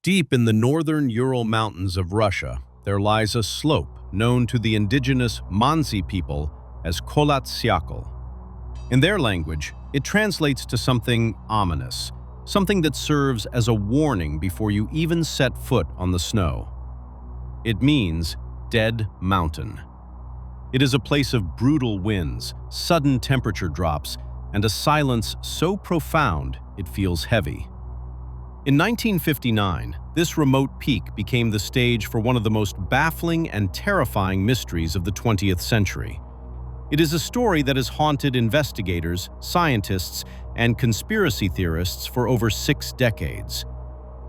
Deep in the northern Ural Mountains of Russia, there lies a slope known to the indigenous Mansi people as Kolatsyakal. In their language, it translates to something ominous, something that serves as a warning before you even set foot on the snow. It means Dead Mountain. It is a place of brutal winds, sudden temperature drops, and a silence so profound it feels heavy. In 1959, this remote peak became the stage for one of the most baffling and terrifying mysteries of the 20th century. It is a story that has haunted investigators, scientists, and conspiracy theorists for over 6 decades.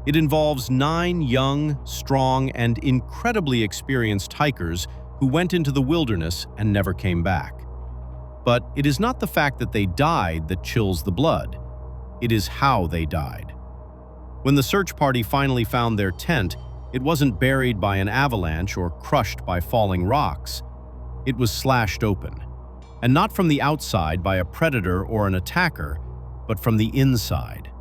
It involves 9 young, strong, and incredibly experienced hikers who went into the wilderness and never came back. But it is not the fact that they died that chills the blood. It is how they died. When the search party finally found their tent, it wasn't buried by an avalanche or crushed by falling rocks. It was slashed open, and not from the outside by a predator or an attacker, but from the inside.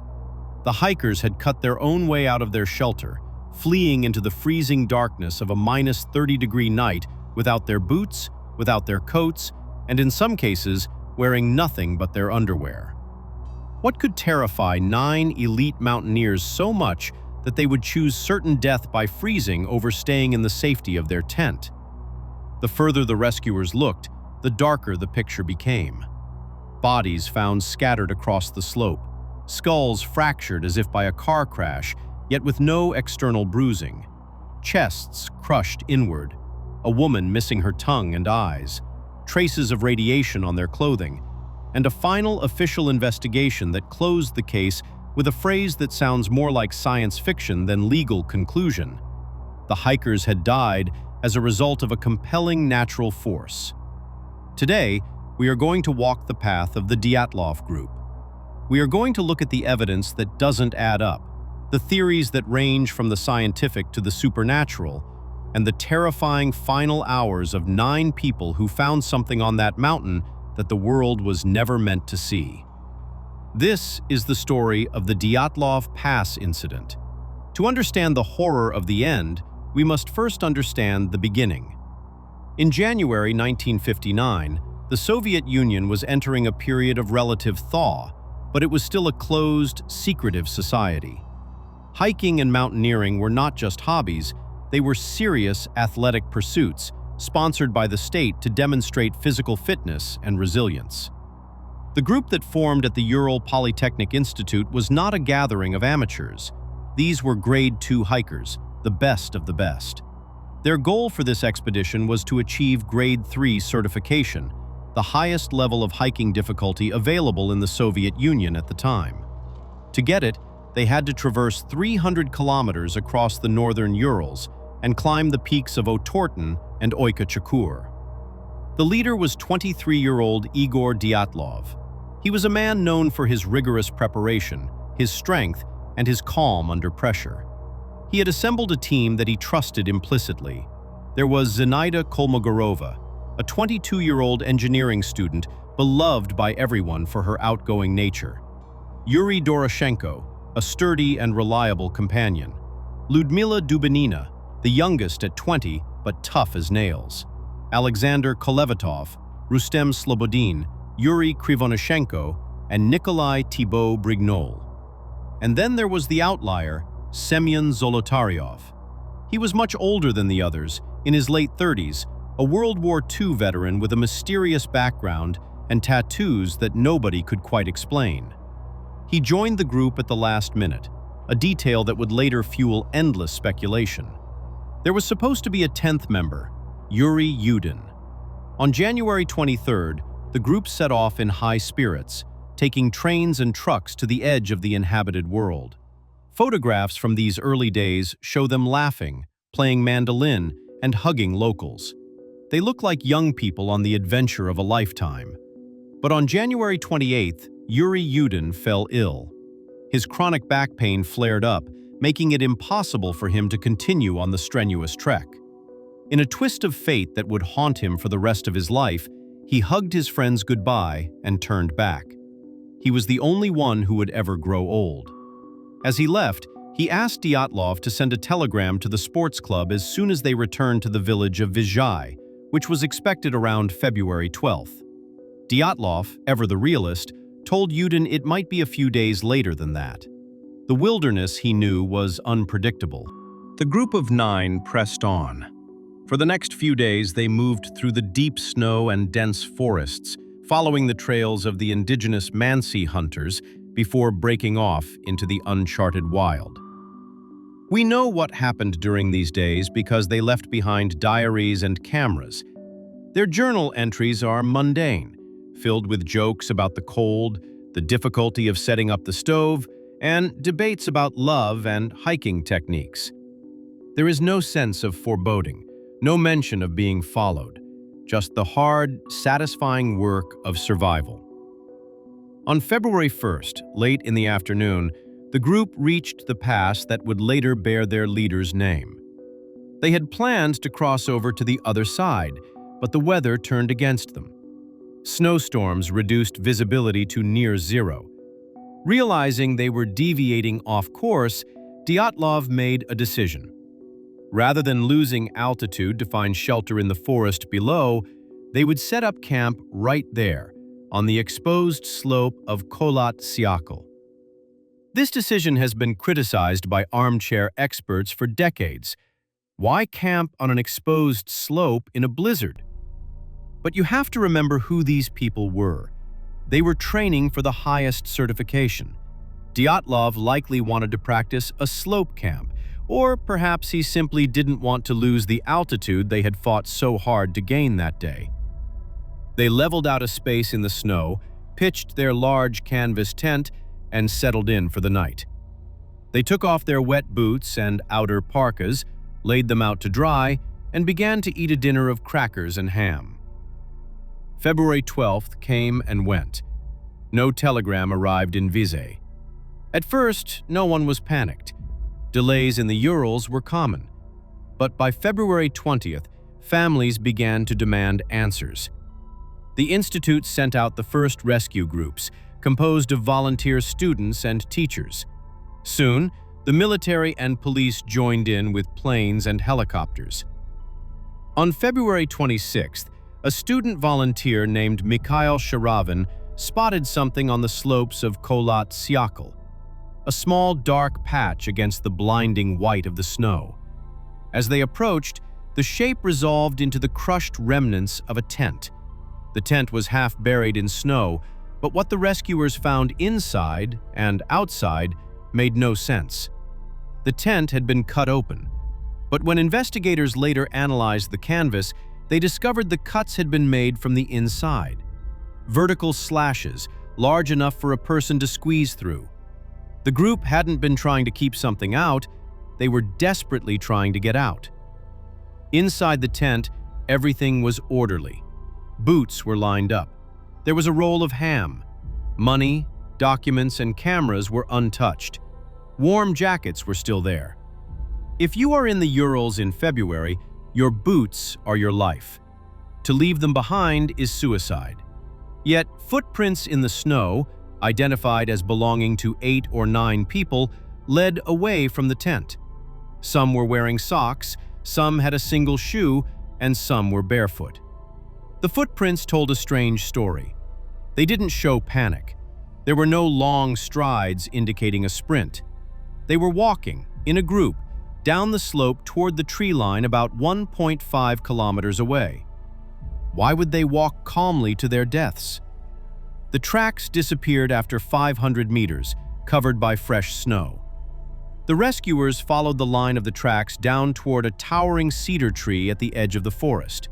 The hikers had cut their own way out of their shelter, fleeing into the freezing darkness of a -30-degree night without their boots, without their coats, and in some cases, wearing nothing but their underwear. What could terrify 9 elite mountaineers so much that they would choose certain death by freezing over staying in the safety of their tent? The further the rescuers looked, the darker the picture became. Bodies found scattered across the slope, skulls fractured as if by a car crash, yet with no external bruising, chests crushed inward, a woman missing her tongue and eyes, traces of radiation on their clothing, and a final official investigation that closed the case with a phrase that sounds more like science fiction than legal conclusion. The hikers had died as a result of a compelling natural force. Today, we are going to walk the path of the Dyatlov group. We are going to look at the evidence that doesn't add up, the theories that range from the scientific to the supernatural, and the terrifying final hours of 9 people who found something on that mountain that the world was never meant to see. This is the story of the Dyatlov Pass Incident. To understand the horror of the end, we must first understand the beginning. In January 1959, the Soviet Union was entering a period of relative thaw, but it was still a closed, secretive society. Hiking and mountaineering were not just hobbies, they were serious athletic pursuits, sponsored by the state to demonstrate physical fitness and resilience. The group that formed at the Ural Polytechnic Institute was not a gathering of amateurs. These were Grade 2 hikers, the best of the best. Their goal for this expedition was to achieve Grade 3 certification, the highest level of hiking difficulty available in the Soviet Union at the time. To get it, they had to traverse 300 kilometers across the northern Urals and climb the peaks of Otorten and Oika-Chakur. The leader was 23-year-old Igor Dyatlov. He was a man known for his rigorous preparation, his strength, and his calm under pressure. He had assembled a team that he trusted implicitly. There was Zenaida Kolmogorova, a 22-year-old engineering student beloved by everyone for her outgoing nature. Yuri Doroshenko, a sturdy and reliable companion. Ludmila Dubinina, the youngest at 20 but tough as nails. Alexander Kolevatov, Rustem Slobodin, Yuri Krivonishenko, and Nikolai Thibaut Brignol. And then there was the outlier, Semyon Zolotaryov. He was much older than the others, in his late 30s, a World War II veteran with a mysterious background and tattoos that nobody could quite explain. He joined the group at the last minute, a detail that would later fuel endless speculation. There was supposed to be a 10th member, Yuri Yudin. On January 23rd, the group set off in high spirits, taking trains and trucks to the edge of the inhabited world. Photographs from these early days show them laughing, playing mandolin, and hugging locals. They look like young people on the adventure of a lifetime. But on January 28th, Yuri Yudin fell ill. His chronic back pain flared up, making it impossible for him to continue on the strenuous trek. In a twist of fate that would haunt him for the rest of his life, he hugged his friends goodbye and turned back. He was the only one who would ever grow old. As he left, He asked Dyatlov to send a telegram to the sports club as soon as they returned to the village of Vizhai, which was expected around February 12th. Dyatlov, ever the realist, told Yudin it might be a few days later than that. The wilderness, he knew, was unpredictable. The group of 9 pressed on. For the next few days, they moved through the deep snow and dense forests, following the trails of the indigenous Mansi hunters before breaking off into the uncharted wild. We know what happened during these days because they left behind diaries and cameras. Their journal entries are mundane, filled with jokes about the cold, the difficulty of setting up the stove, and debates about love and hiking techniques. There is no sense of foreboding, no mention of being followed, just the hard, satisfying work of survival. On February 1st, late in the afternoon, the group reached the pass that would later bear their leader's name. They had planned to cross over to the other side, but the weather turned against them. Snowstorms reduced visibility to near zero. Realizing they were deviating off course, Dyatlov made a decision. Rather than losing altitude to find shelter in the forest below, they would set up camp right there, on the exposed slope of Kholat Syakhl. This decision has been criticized by armchair experts for decades. Why camp on an exposed slope in a blizzard? But you have to remember who these people were. They were training for the highest certification. Dyatlov likely wanted to practice a slope camp, or perhaps he simply didn't want to lose the altitude they had fought so hard to gain that day. They leveled out a space in the snow, pitched their large canvas tent, and settled in for the night. They took off their wet boots and outer parkas, laid them out to dry, and began to eat a dinner of crackers and ham. February 12th came and went. No telegram arrived in Vizhai. At first, no one was panicked. Delays in the Urals were common. But by February 20th, families began to demand answers. The Institute sent out the first rescue groups, composed of volunteer students and teachers. Soon, the military and police joined in with planes and helicopters. On February 26th, a student volunteer named Mikhail Sharavin spotted something on the slopes of Kholat Syakhl, a small dark patch against the blinding white of the snow. As they approached, the shape resolved into the crushed remnants of a tent. The tent was half buried in snow, but what the rescuers found inside and outside made no sense. The tent had been cut open, but when investigators later analyzed the canvas, they discovered the cuts had been made from the inside. Vertical slashes, large enough for a person to squeeze through. The group hadn't been trying to keep something out, they were desperately trying to get out. Inside the tent, everything was orderly. Boots were lined up. There was a roll of ham. Money, documents, and cameras were untouched. Warm jackets were still there. If you are in the Urals in February, your boots are your life. To leave them behind is suicide. Yet, footprints in the snow, identified as belonging to 8 or 9 people, led away from the tent. Some were wearing socks, some had a single shoe, and some were barefoot. The footprints told a strange story. They didn't show panic. There were no long strides indicating a sprint. They were walking, in a group, down the slope toward the tree line about 1.5 kilometers away. Why would they walk calmly to their deaths? The tracks disappeared after 500 meters, covered by fresh snow. The rescuers followed the line of the tracks down toward a towering cedar tree at the edge of the forest.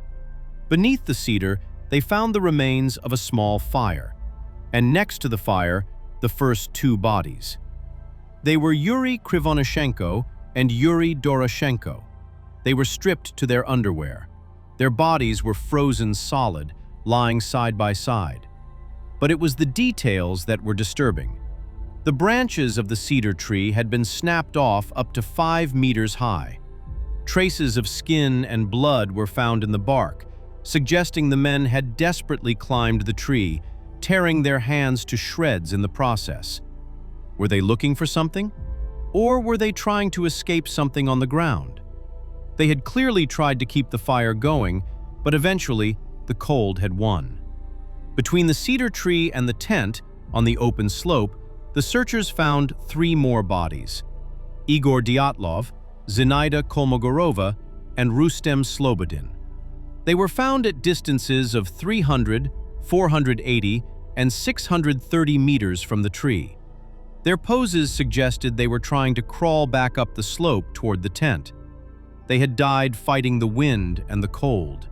Beneath the cedar, they found the remains of a small fire, and next to the fire, the first 2 bodies. They were Yuri Krivonishenko and Yuri Doroshenko. They were stripped to their underwear. Their bodies were frozen solid, lying side by side. But it was the details that were disturbing. The branches of the cedar tree had been snapped off up to 5 meters high. Traces of skin and blood were found in the bark, suggesting the men had desperately climbed the tree, tearing their hands to shreds in the process. Were they looking for something? Or were they trying to escape something on the ground? They had clearly tried to keep the fire going, but eventually the cold had won. Between the cedar tree and the tent, on the open slope, the searchers found 3 more bodies: Igor Dyatlov, Zinaida Kolmogorova, and Rustem Slobodin. They were found at distances of 300, 480, and 630 meters from the tree. Their poses suggested they were trying to crawl back up the slope toward the tent. They had died fighting the wind and the cold.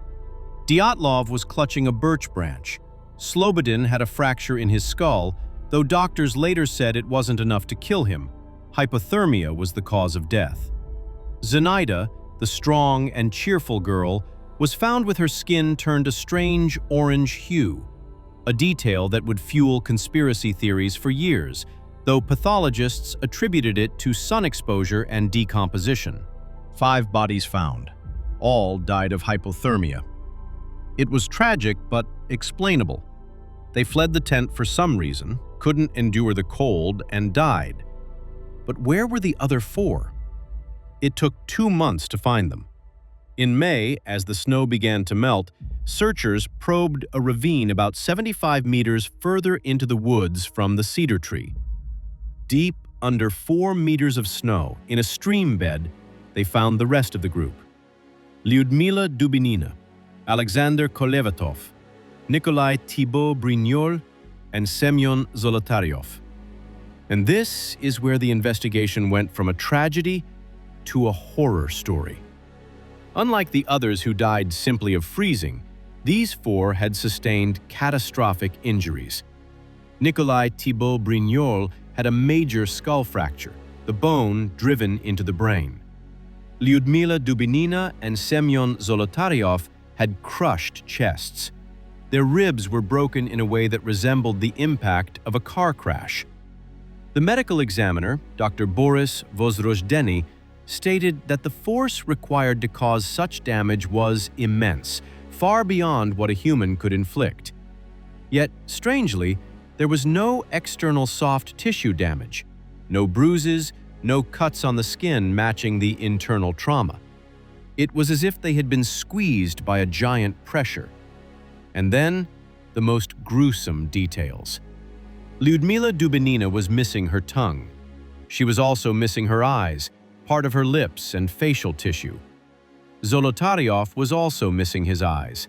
Dyatlov was clutching a birch branch. Slobodin had a fracture in his skull, though doctors later said it wasn't enough to kill him. Hypothermia was the cause of death. Zinaida, the strong and cheerful girl, was found with her skin turned a strange orange hue, a detail that would fuel conspiracy theories for years, though pathologists attributed it to sun exposure and decomposition. 5 bodies found. All died of hypothermia. It was tragic, but explainable. They fled the tent for some reason, couldn't endure the cold, and died. But where were the other 4? It took 2 months to find them. In May, as the snow began to melt, searchers probed a ravine about 75 meters further into the woods from the cedar tree. Deep under 4 meters of snow, in a stream bed, they found the rest of the group: Lyudmila Dubinina, Alexander Kolevatov, Nikolai Thibault-Brignol, and Semyon Zolotaryov. And this is where the investigation went from a tragedy to a horror story. Unlike the others who died simply of freezing, these 4 had sustained catastrophic injuries. Nikolai Thibault-Brignol had a major skull fracture, the bone driven into the brain. Lyudmila Dubinina and Semyon Zolotaryov had crushed chests. Their ribs were broken in a way that resembled the impact of a car crash. The medical examiner, Dr. Boris Vozrojdeny, stated that the force required to cause such damage was immense, far beyond what a human could inflict. Yet, strangely, there was no external soft tissue damage, no bruises, no cuts on the skin matching the internal trauma. It was as if they had been squeezed by a giant pressure. And then, the most gruesome details. Lyudmila Dubinina was missing her tongue. She was also missing her eyes, part of her lips and facial tissue. Zolotaryov was also missing his eyes.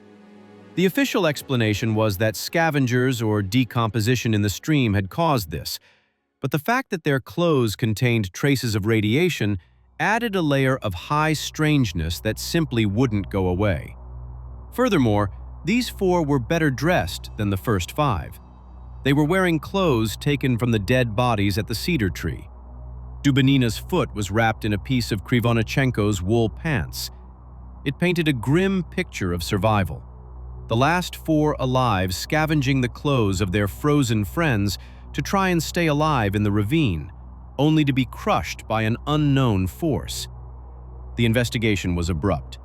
The official explanation was that scavengers or decomposition in the stream had caused this, but the fact that their clothes contained traces of radiation added a layer of high strangeness that simply wouldn't go away. Furthermore, these 4 were better dressed than the first 5. They were wearing clothes taken from the dead bodies at the cedar tree. Dubinina's foot was wrapped in a piece of Krivonochenko's wool pants. It painted a grim picture of survival. The last 4 alive scavenging the clothes of their frozen friends to try and stay alive in the ravine, only to be crushed by an unknown force. The investigation was abrupt.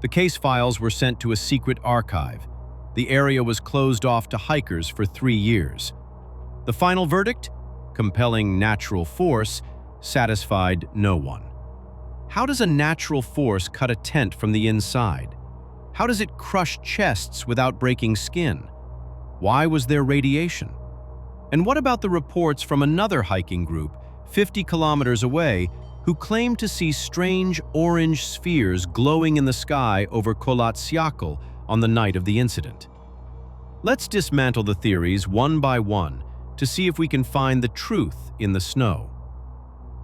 The case files were sent to a secret archive. The area was closed off to hikers for 3 years. The final verdict? Compelling natural force satisfied no one. How does a natural force cut a tent from the inside? How does it crush chests without breaking skin? Why was there radiation? And what about the reports from another hiking group 50 kilometers away who claimed to see strange orange spheres glowing in the sky over Kholat Syakhl on the night of the incident? Let's dismantle the theories one by one to see if we can find the truth in the snow.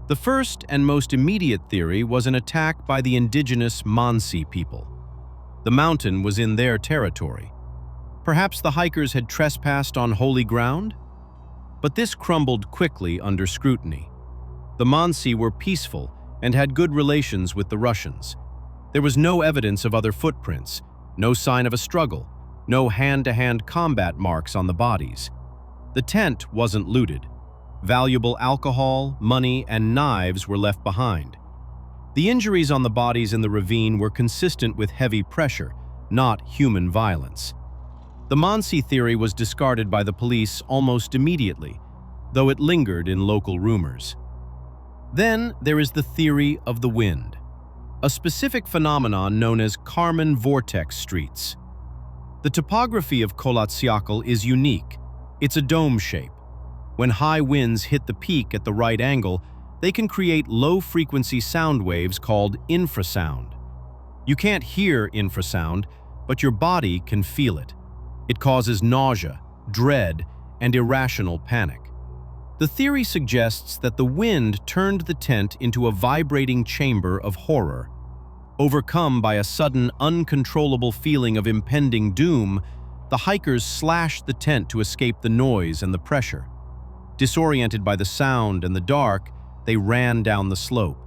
The first and most immediate theory was an attack by the indigenous Mansi people. The mountain was in their territory. Perhaps the hikers had trespassed on holy ground? But this crumbled quickly under scrutiny. The Mansi were peaceful and had good relations with the Russians. There was no evidence of other footprints, no sign of a struggle, no hand-to-hand combat marks on the bodies. The tent wasn't looted. Valuable alcohol, money, and knives were left behind. The injuries on the bodies in the ravine were consistent with heavy pressure, not human violence. The Mansi theory was discarded by the police almost immediately, though it lingered in local rumors. Then there is the theory of the wind, a specific phenomenon known as Kármán vortex streets. The topography of Kholat-Syakhl is unique. It's a dome shape. When high winds hit the peak at the right angle, they can create low-frequency sound waves called infrasound. You can't hear infrasound, but your body can feel it. It causes nausea, dread, and irrational panic. The theory suggests that the wind turned the tent into a vibrating chamber of horror. Overcome by a sudden, uncontrollable feeling of impending doom, the hikers slashed the tent to escape the noise and the pressure. Disoriented by the sound and the dark, they ran down the slope.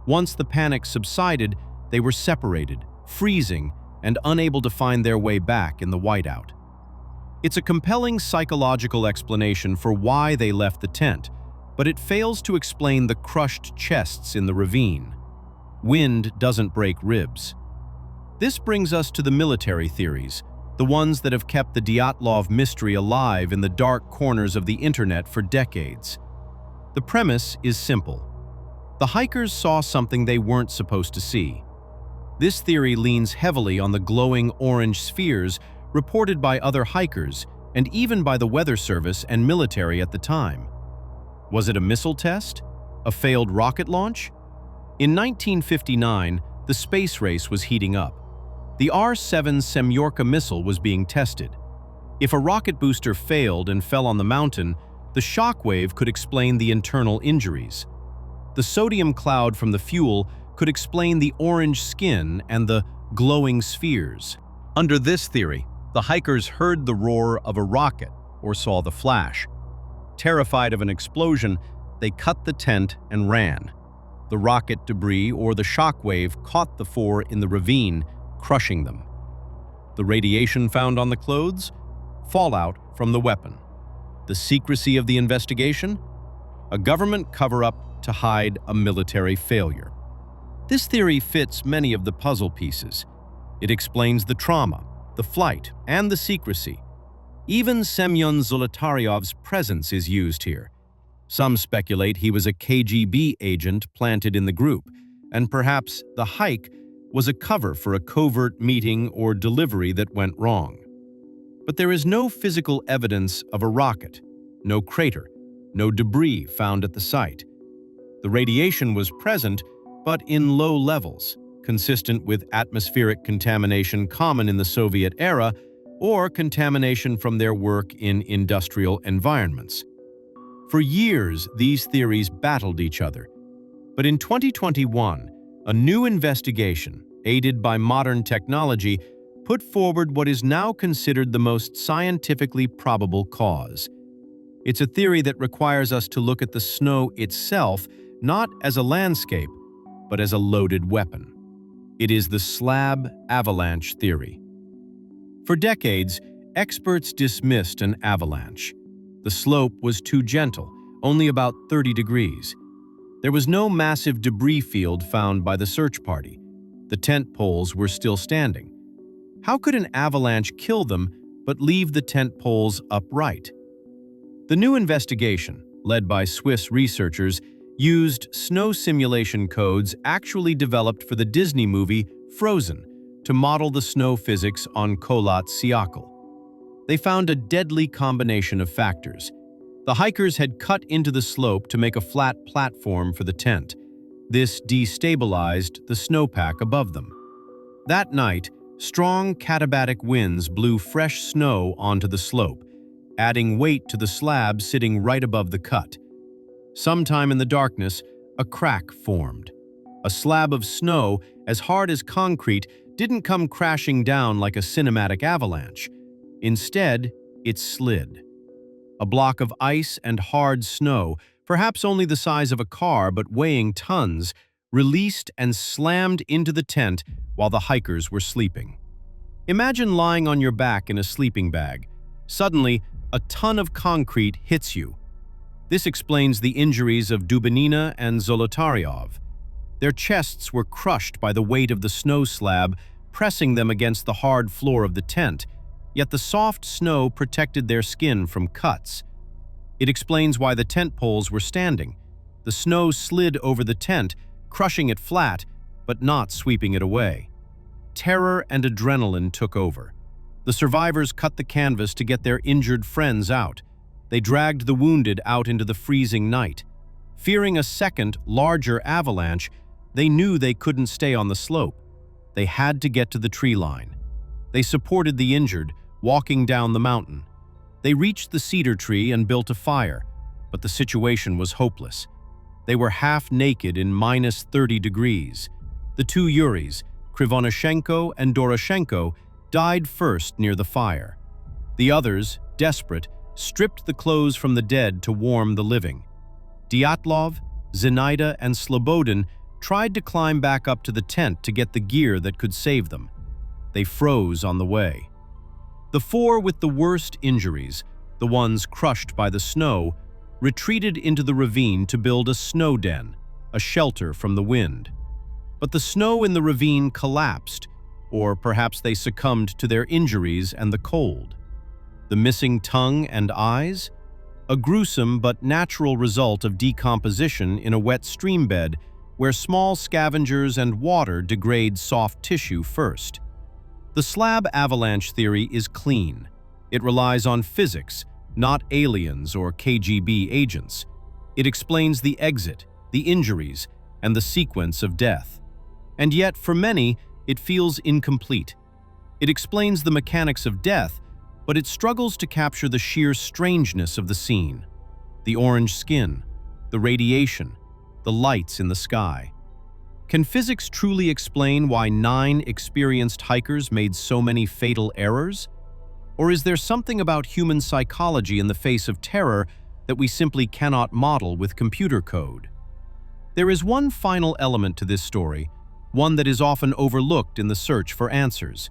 Once the panic subsided, they were separated, freezing, and unable to find their way back in the whiteout. It's a compelling psychological explanation for why they left the tent, but it fails to explain the crushed chests in the ravine. Wind doesn't break ribs. This brings us to the military theories, the ones that have kept the Dyatlov mystery alive in the dark corners of the internet for decades. The premise is simple. The hikers saw something they weren't supposed to see. This theory leans heavily on the glowing orange spheres reported by other hikers and even by the weather service and military at the time. Was it a missile test? A failed rocket launch? In 1959, the space race was heating up. The R-7 Semyorka missile was being tested. If a rocket booster failed and fell on the mountain, the shockwave could explain the internal injuries. The sodium cloud from the fuel could explain the orange skin and the glowing spheres. Under this theory, the hikers heard the roar of a rocket or saw the flash. Terrified of an explosion, they cut the tent and ran. The rocket debris or the shockwave caught the four in the ravine, crushing them. The radiation found on the clothes? Fallout from the weapon. The secrecy of the investigation? A government cover-up to hide a military failure. This theory fits many of the puzzle pieces. It explains the trauma, the flight, and the secrecy. Even Semyon Zolotaryov's presence is used here. Some speculate he was a KGB agent planted in the group, and perhaps the hike was a cover for a covert meeting or delivery that went wrong. But there is no physical evidence of a rocket, no crater, no debris found at the site. The radiation was present, but in low levels, consistent with atmospheric contamination common in the Soviet era or contamination from their work in industrial environments. For years, these theories battled each other. But in 2021, a new investigation, aided by modern technology, put forward what is now considered the most scientifically probable cause. It's a theory that requires us to look at the snow itself not as a landscape, but as a loaded weapon. It is the slab avalanche theory. For decades, experts dismissed an avalanche. The slope was too gentle, only about 30 degrees. There was no massive debris field found by the search party. The tent poles were still standing. How could an avalanche kill them but leave the tent poles upright? The new investigation, led by Swiss researchers, used snow simulation codes actually developed for the Disney movie Frozen to model the snow physics on Kholat-Syakhl. They found a deadly combination of factors. The hikers had cut into the slope to make a flat platform for the tent. This destabilized the snowpack above them. That night, strong katabatic winds blew fresh snow onto the slope, adding weight to the slab sitting right above the cut. Sometime in the darkness, a crack formed. A slab of snow, as hard as concrete, didn't come crashing down like a cinematic avalanche. Instead, it slid. A block of ice and hard snow, perhaps only the size of a car but weighing tons, released and slammed into the tent while the hikers were sleeping. Imagine lying on your back in a sleeping bag. Suddenly, a ton of concrete hits you. This explains the injuries of Dubinina and Zolotaryov. Their chests were crushed by the weight of the snow slab, pressing them against the hard floor of the tent, yet the soft snow protected their skin from cuts. It explains why the tent poles were standing. The snow slid over the tent, crushing it flat, but not sweeping it away. Terror and adrenaline took over. The survivors cut the canvas to get their injured friends out. They dragged the wounded out into the freezing night. Fearing a second, larger avalanche, they knew they couldn't stay on the slope. They had to get to the tree line. They supported the injured, walking down the mountain. They reached the cedar tree and built a fire, but the situation was hopeless. They were half naked in -30 degrees. The two Yuris, Krivonyshenko and Doroshenko, died first near the fire. The others, desperate, stripped the clothes from the dead to warm the living. Dyatlov, Zenaida, and Slobodin tried to climb back up to the tent to get the gear that could save them. They froze on the way. The four with the worst injuries, the ones crushed by the snow, retreated into the ravine to build a snow den, a shelter from the wind. But the snow in the ravine collapsed, or perhaps they succumbed to their injuries and the cold. The missing tongue and eyes? A gruesome but natural result of decomposition in a wet stream bed where small scavengers and water degrade soft tissue first. The slab avalanche theory is clean. It relies on physics, not aliens or KGB agents. It explains the exit, the injuries, and the sequence of death. And yet, for many, it feels incomplete. It explains the mechanics of death, but it struggles to capture the sheer strangeness of the scene. The orange skin, the radiation, the lights in the sky. Can physics truly explain why 9 experienced hikers made so many fatal errors? Or is there something about human psychology in the face of terror that we simply cannot model with computer code? There is one final element to this story, one that is often overlooked in the search for answers.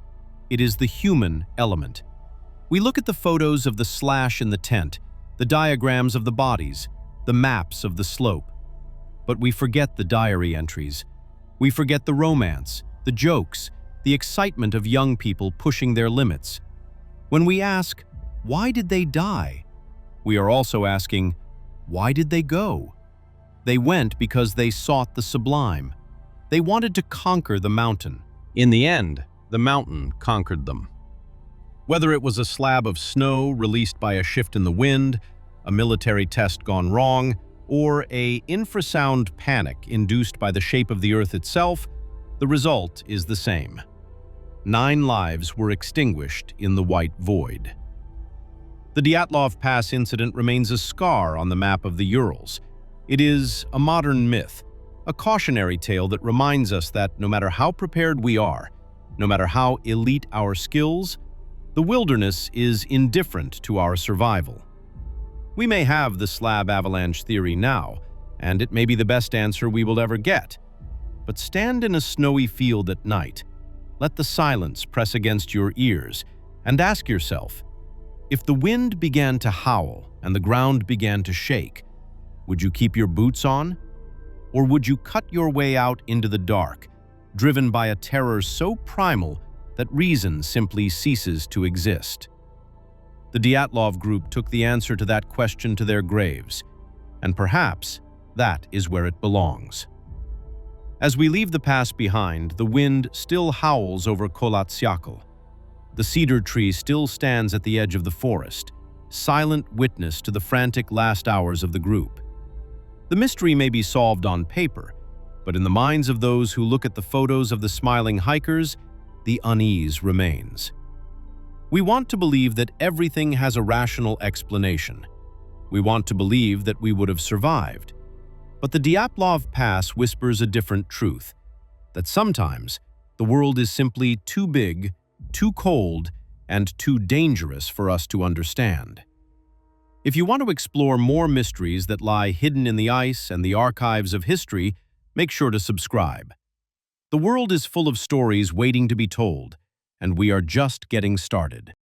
It is the human element. We look at the photos of the slash in the tent, the diagrams of the bodies, the maps of the slope. But we forget the diary entries. We forget the romance, the jokes, the excitement of young people pushing their limits. When we ask, why did they die? We are also asking, why did they go? They went because they sought the sublime. They wanted to conquer the mountain. In the end, the mountain conquered them. Whether it was a slab of snow released by a shift in the wind, a military test gone wrong, or an infrasound panic induced by the shape of the Earth itself, the result is the same. 9 lives were extinguished in the white void. The Dyatlov Pass incident remains a scar on the map of the Urals. It is a modern myth, a cautionary tale that reminds us that no matter how prepared we are, no matter how elite our skills, the wilderness is indifferent to our survival. We may have the slab avalanche theory now, and it may be the best answer we will ever get. But stand in a snowy field at night, let the silence press against your ears, and ask yourself, if the wind began to howl and the ground began to shake, would you keep your boots on? Or would you cut your way out into the dark, driven by a terror so primal that reason simply ceases to exist? The Dyatlov group took the answer to that question to their graves, and perhaps that is where it belongs. As we leave the pass behind, the wind still howls over Kholat-Syakhl. The cedar tree still stands at the edge of the forest, silent witness to the frantic last hours of the group. The mystery may be solved on paper, but in the minds of those who look at the photos of the smiling hikers, the unease remains. We want to believe that everything has a rational explanation. We want to believe that we would have survived. But the Dyatlov Pass whispers a different truth, that sometimes the world is simply too big, too cold, and too dangerous for us to understand. If you want to explore more mysteries that lie hidden in the ice and the archives of history, make sure to subscribe. The world is full of stories waiting to be told, and we are just getting started.